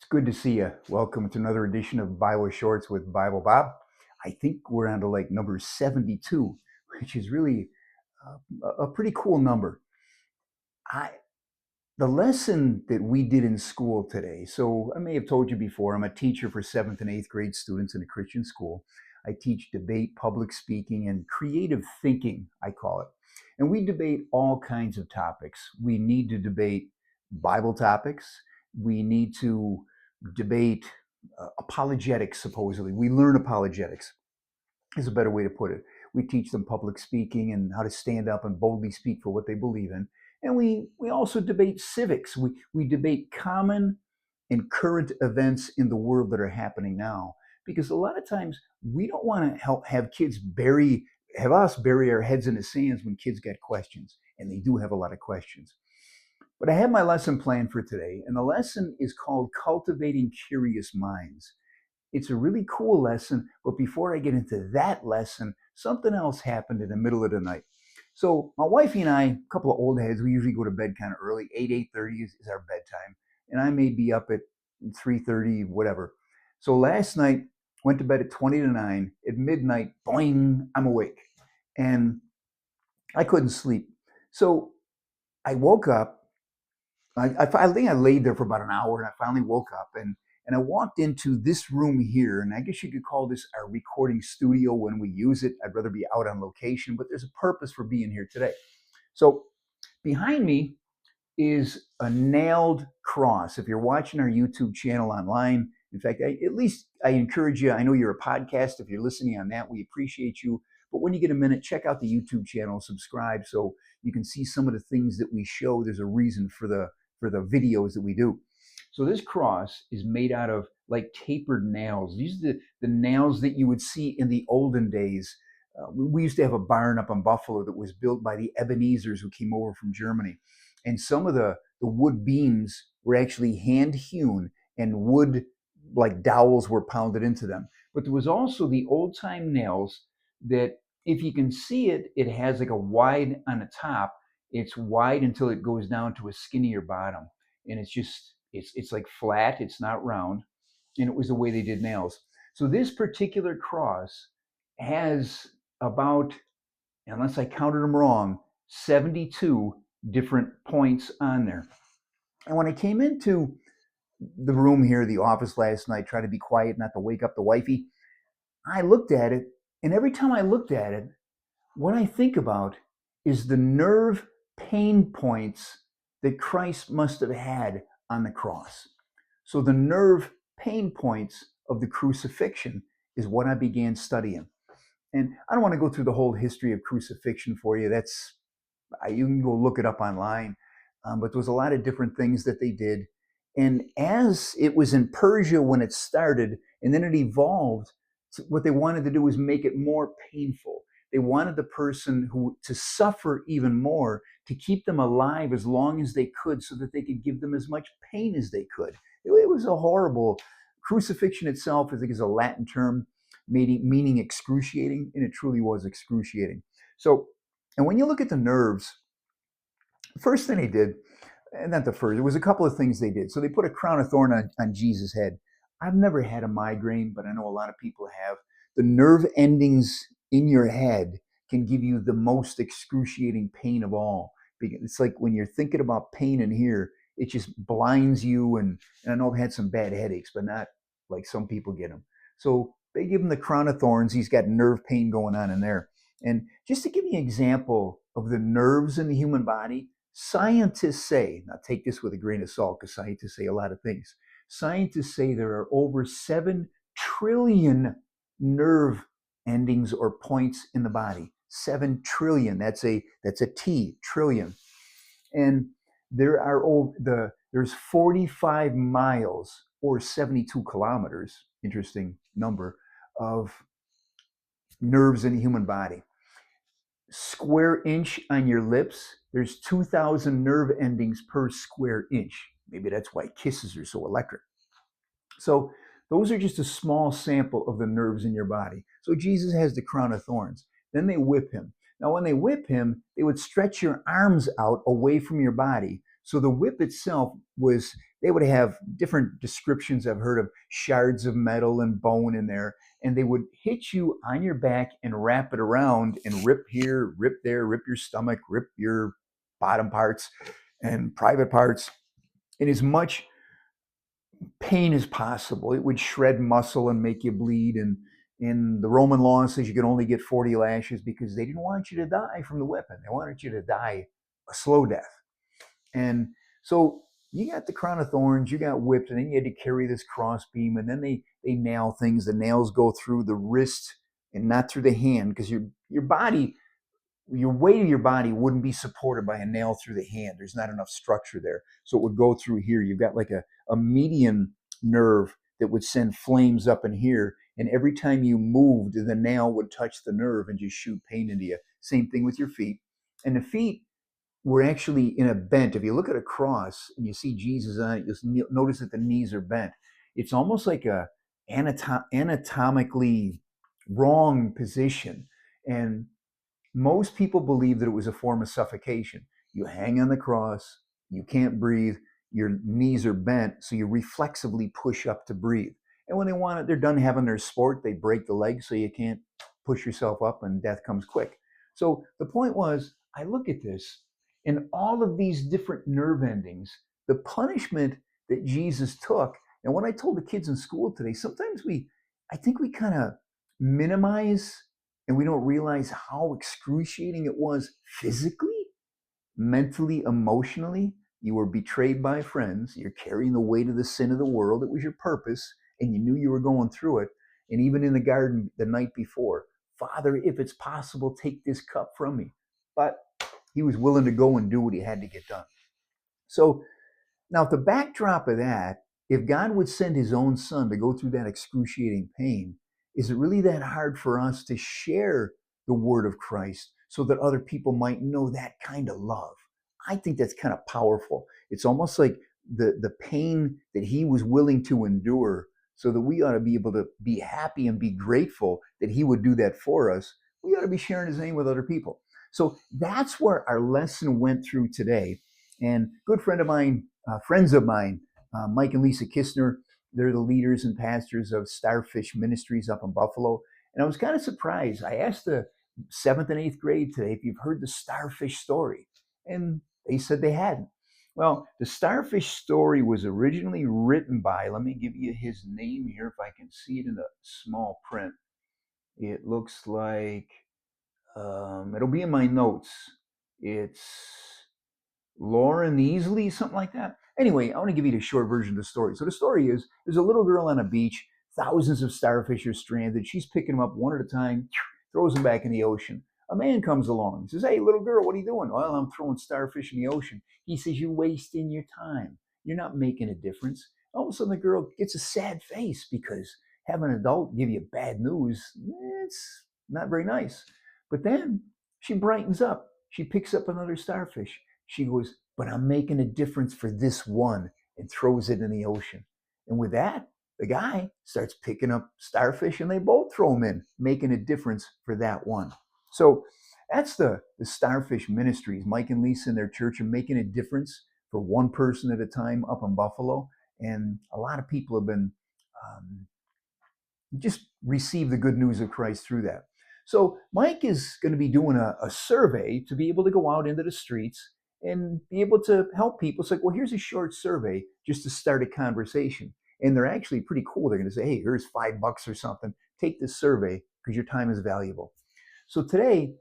It's good to see you. Welcome to another edition of Bible Shorts with Biblebob. I think we're on to like number 72, which is really a pretty cool number. I The lesson that we did in school today. So I may have told you before, I'm a teacher for 7th and 8th grade students in a Christian school. I teach debate, public speaking, and creative thinking, I call it. And we debate all kinds of topics. We need to debate Bible topics. We need to debate apologetics, supposedly. We learn apologetics, is a better way to put it. We teach them public speaking and how to stand up and boldly speak for what they believe in. And we also debate civics. We debate common and current events in the world that are happening now. Because a lot of times we don't want to have kids have us bury our heads in the sands when kids get questions. And they do have a lot of questions. But I have my lesson planned for today, and the lesson is called Cultivating Curious Minds. It's a really cool lesson, but before I get into that lesson, something else happened in the middle of the night. So my wifey and I, a couple of old heads, we usually go to bed kind of early. 8:30 is our bedtime, and I may be up at 3:30, whatever. So last night, went to bed at 20 to 9. At midnight, boing, I'm awake, and I couldn't sleep. So I woke up. I think I laid there for about an hour, and I finally woke up, and I walked into this room here, and I guess you could call this our recording studio when we use it. I'd rather be out on location, but there's a purpose for being here today. So behind me is a nailed cross. If you're watching our YouTube channel online, in fact, at least I encourage you. I know you're a podcast. If you're listening on that, we appreciate you. But when you get a minute, check out the YouTube channel, subscribe, so you can see some of the things that we show. There's a reason for the videos that we do. So this cross is made out of like tapered nails. These are the nails that you would see in the olden days. We used to have a barn up in Buffalo that was built by the Ebenezers who came over from Germany. And some of the wood beams were actually hand hewn, and wood like dowels were pounded into them. But there was also the old time nails that, if you can see it, it has like a wide on the top. It's wide until it goes down to a skinnier bottom. And it's like flat, it's not round. And it was the way they did nails. So this particular cross has about, unless I counted them wrong, 72 different points on there. And when I came into the room here, the office last night, try to be quiet, not to wake up the wifey, I looked at it, and every time I looked at it, what I think about is the nerve pain points that Christ must have had on the cross. So the nerve pain points of the crucifixion is what I began studying. And I don't want to go through the whole history of crucifixion for you. You can go look it up online. But there was a lot of different things that they did. And as it was in Persia when it started, and then it evolved, what they wanted to do was make it more painful. They wanted the person to suffer even more, to keep them alive as long as they could, so that they could give them as much pain as they could. It was a horrible crucifixion itself. I think is a Latin term meaning excruciating, and it truly was excruciating. So, and when you look at the nerves, the first thing they did, and not the first, there was a couple of things they did. So they put a crown of thorn on Jesus' head. I've never had a migraine, but I know a lot of people have. The nerve endings in your head can give you the most excruciating pain of all. It's like when you're thinking about pain in here, it just blinds you. And I know I've had some bad headaches, but not like some people get them. So they give him the crown of thorns. He's got nerve pain going on in there. And just to give you an example of the nerves in the human body, scientists say, now take this with a grain of salt because scientists say a lot of things. Scientists say there are over 7 trillion nerve endings or points in the body. 7 trillion. That's a T, trillion. And there's 45 miles or 72 kilometers, interesting number, of nerves in the human body. Square inch on your lips, there's 2,000 nerve endings per square inch. Maybe that's why kisses are so electric. So those are just a small sample of the nerves in your body. So Jesus has the crown of thorns. Then they whip him. Now, when they whip him, they would stretch your arms out away from your body So the whip itself was, they would have different descriptions. I've heard of shards of metal and bone in there, and they would hit you on your back and wrap it around and rip here, rip there, rip your stomach, rip your bottom parts and private parts in as much pain as possible. It would shred muscle and make you bleed. And the Roman law says you could only get 40 lashes because they didn't want you to die from the whipping. They wanted you to die a slow death. And so you got the crown of thorns, you got whipped, and then you had to carry this crossbeam, and then they nail things. The nails go through the wrist and not through the hand, because your body, your weight of your body wouldn't be supported by a nail through the hand. There's not enough structure there. So it would go through here. You've got like a median nerve that would send flames up in here. And every time you moved, the nail would touch the nerve and just shoot pain into you. Same thing with your feet. And the feet were actually in a bent. If you look at a cross and you see Jesus on it, you'll notice that the knees are bent. It's almost like a anatomically wrong position. And most people believe that it was a form of suffocation. You hang on the cross, you can't breathe, your knees are bent, so you reflexively push up to breathe. And when they're done having their sport, they break the leg so you can't push yourself up and death comes quick. So the point was, I look at this and all of these different nerve endings, the punishment that Jesus took. And when I told the kids in school today, sometimes I think we kind of minimize and we don't realize how excruciating it was physically, mentally, emotionally. You were betrayed by friends. You're carrying the weight of the sin of the world. It was your purpose, and you knew you were going through it. And even in the garden the night before, Father, if it's possible, take this cup from me. But he was willing to go and do what he had to get done. So now, if the backdrop of that, if God would send his own son to go through that excruciating pain, is it really that hard for us to share the word of Christ so that other people might know that kind of love? I think that's kind of powerful. It's almost like the pain that he was willing to endure, so that we ought to be able to be happy and be grateful that he would do that for us. We ought to be sharing his name with other people. So that's where our lesson went through today. And a good friend of mine, friends of mine, Mike and Lisa Kistner, they're the leaders and pastors of Starfish Ministries up in Buffalo. And I was kind of surprised. I asked the 7th and 8th grade today if you've heard the Starfish story. And they said they hadn't. Well, the Starfish story was originally written by, let me give you his name here if I can see it in the small print. It looks like, it'll be in my notes. It's Lauren Easley, something like that. Anyway, I want to give you the short version of the story. So the story is, there's a little girl on a beach, thousands of starfish are stranded. She's picking them up one at a time, throws them back in the ocean. A man comes along and says, "Hey, little girl, what are you doing?" "Well, I'm throwing starfish in the ocean." He says, "You're wasting your time. You're not making a difference." All of a sudden, the girl gets a sad face because having an adult give you bad news, it's not very nice. But then she brightens up. She picks up another starfish. She goes, "But I'm making a difference for this one," and throws it in the ocean. And with that, the guy starts picking up starfish and they both throw them in, making a difference for that one. So that's the Starfish Ministries. Mike and Lisa and their church are making a difference for one person at a time up in Buffalo. And a lot of people have been um, just receive the good news of Christ through that. So Mike is going to be doing a survey to be able to go out into the streets and be able to help people. It's like, well, here's a short survey just to start a conversation. And they're actually pretty cool. They're going to say, "Hey, here's $5 or something. Take this survey because your time is valuable." So today,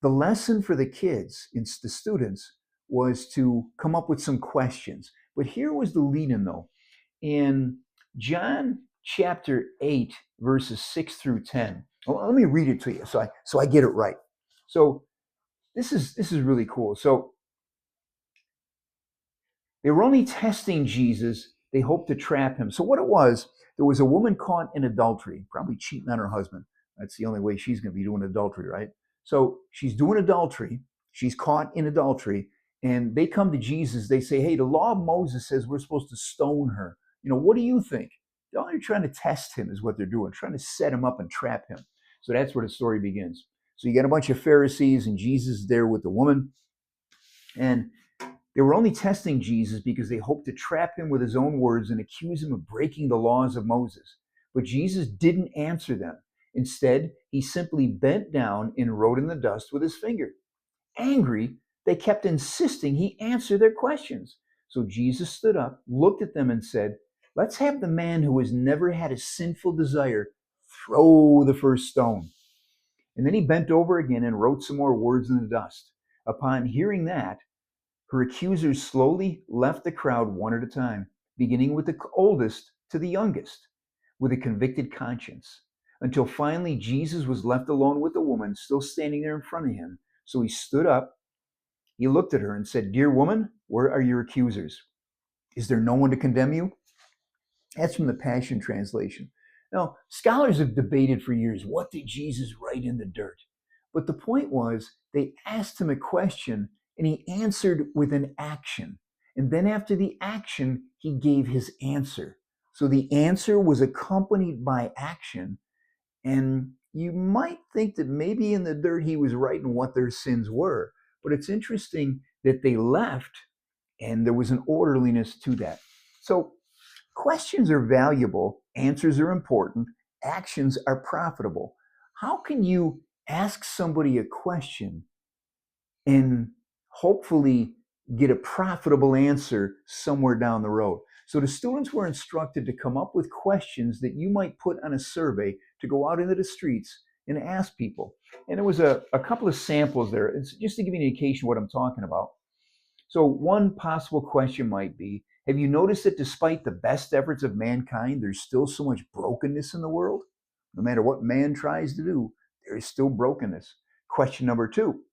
the lesson for the kids, the students, was to come up with some questions. But here was the lead-in, though. In John chapter 8, verses 6 through 10. Well, let me read it to you so I get it right. So this is really cool. So they were only testing Jesus. They hoped to trap him. So what it was, there was a woman caught in adultery, probably cheating on her husband. That's the only way she's going to be doing adultery, right? So she's doing adultery. She's caught in adultery. And they come to Jesus. They say, "Hey, the law of Moses says we're supposed to stone her. What do you think?" They're trying to test him is what they're doing, trying to set him up and trap him. So that's where the story begins. So you got a bunch of Pharisees and Jesus there with the woman. And They were only testing Jesus because they hoped to trap him with his own words and accuse him of breaking the laws of Moses. But Jesus didn't answer them. Instead, he simply bent down and wrote in the dust with his finger. Angry, they kept insisting he answer their questions. So Jesus stood up, looked at them, and said, "Let's have the man who has never had a sinful desire throw the first stone." And then he bent over again and wrote some more words in the dust. Upon hearing that, her accusers slowly left the crowd one at a time, beginning with the oldest to the youngest, with a convicted conscience, until finally Jesus was left alone with the woman still standing there in front of him. So he stood up, he looked at her and said, "Dear woman, where are your accusers? Is there no one to condemn you?" That's from the Passion Translation. Now, scholars have debated for years, what did Jesus write in the dirt? But the point was, they asked him a question and he answered with an action. And then after the action, he gave his answer. So the answer was accompanied by action. And you might think that maybe in the dirt he was writing what their sins were. But it's interesting that they left and there was an orderliness to that. So questions are valuable, answers are important, actions are profitable. How can you ask somebody a question and hopefully get a profitable answer somewhere down the road? So the students were instructed to come up with questions that you might put on a survey to go out into the streets and ask people. And there was a couple of samples there. It's just to give you an indication of what I'm talking about. So one possible question might be, have you noticed that despite the best efforts of mankind, there's still so much brokenness in the world? No matter what man tries to do, there is still brokenness. Question number two,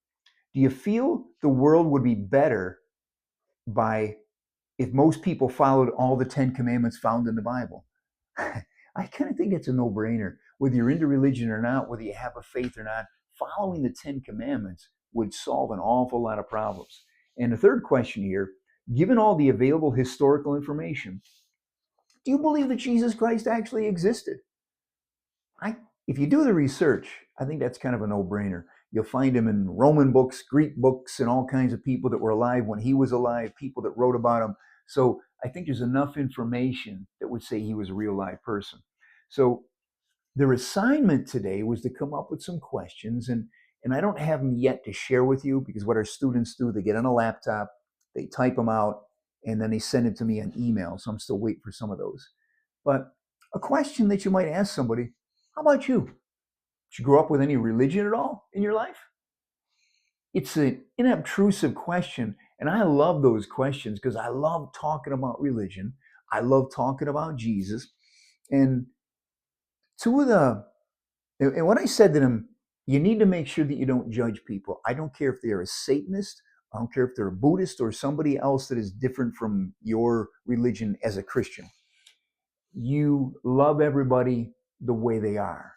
do you feel the world would be better by if most people followed all the 10 commandments found in the Bible? I kind of think it's a no-brainer. Whether you're into religion or not, whether you have a faith or not, following the 10 commandments would solve an awful lot of problems. And the third question here, given all the available historical information, do you believe that Jesus Christ actually existed? If you do the research, I think that's kind of a no-brainer. You'll find him in Roman books, Greek books, and all kinds of people that were alive when he was alive, people that wrote about him. So I think there's enough information that would say he was a real live person. So their assignment today was to come up with some questions, and I don't have them yet to share with you because what our students do, they get on a laptop, they type them out, and then they send it to me on email. So I'm still waiting for some of those. But a question that you might ask somebody, how about you? Did you grow up with any religion at all in your life? It's an inobtrusive question, and I love those questions because I love talking about religion. I love talking about Jesus. And two of the And when I said to them, you need to make sure that you don't judge people. I don't care if they're a Satanist. I don't care if they're a Buddhist or somebody else that is different from your religion as a Christian. You love everybody the way they are.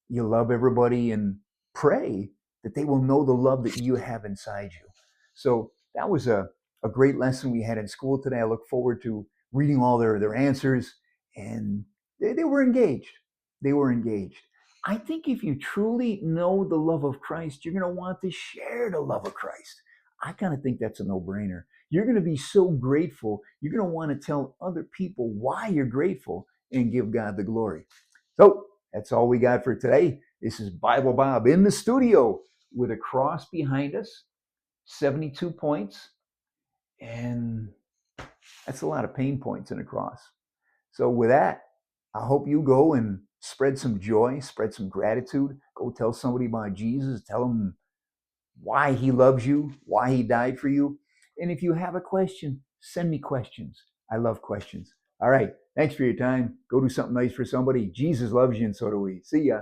You love everybody and pray that they will know the love that you have inside you. So that was a great lesson we had in school today. I look forward to reading all their answers, and they were engaged. They were engaged. I think if you truly know the love of Christ, you're going to want to share the love of Christ. I kind of think that's a no-brainer. You're going to be so grateful. You're going to want to tell other people why you're grateful and give God the glory. So that's all we got for today. This is Biblebob in the studio with a cross behind us, 72 points, and that's a lot of pain points in a cross. So with that, I hope you go and spread some joy, spread some gratitude. Go tell somebody about Jesus. Tell them why he loves you, why he died for you. And if you have a question, send me questions. I love questions. All right. Thanks for your time. Go do something nice for somebody. Jesus loves you, and so do we. See ya.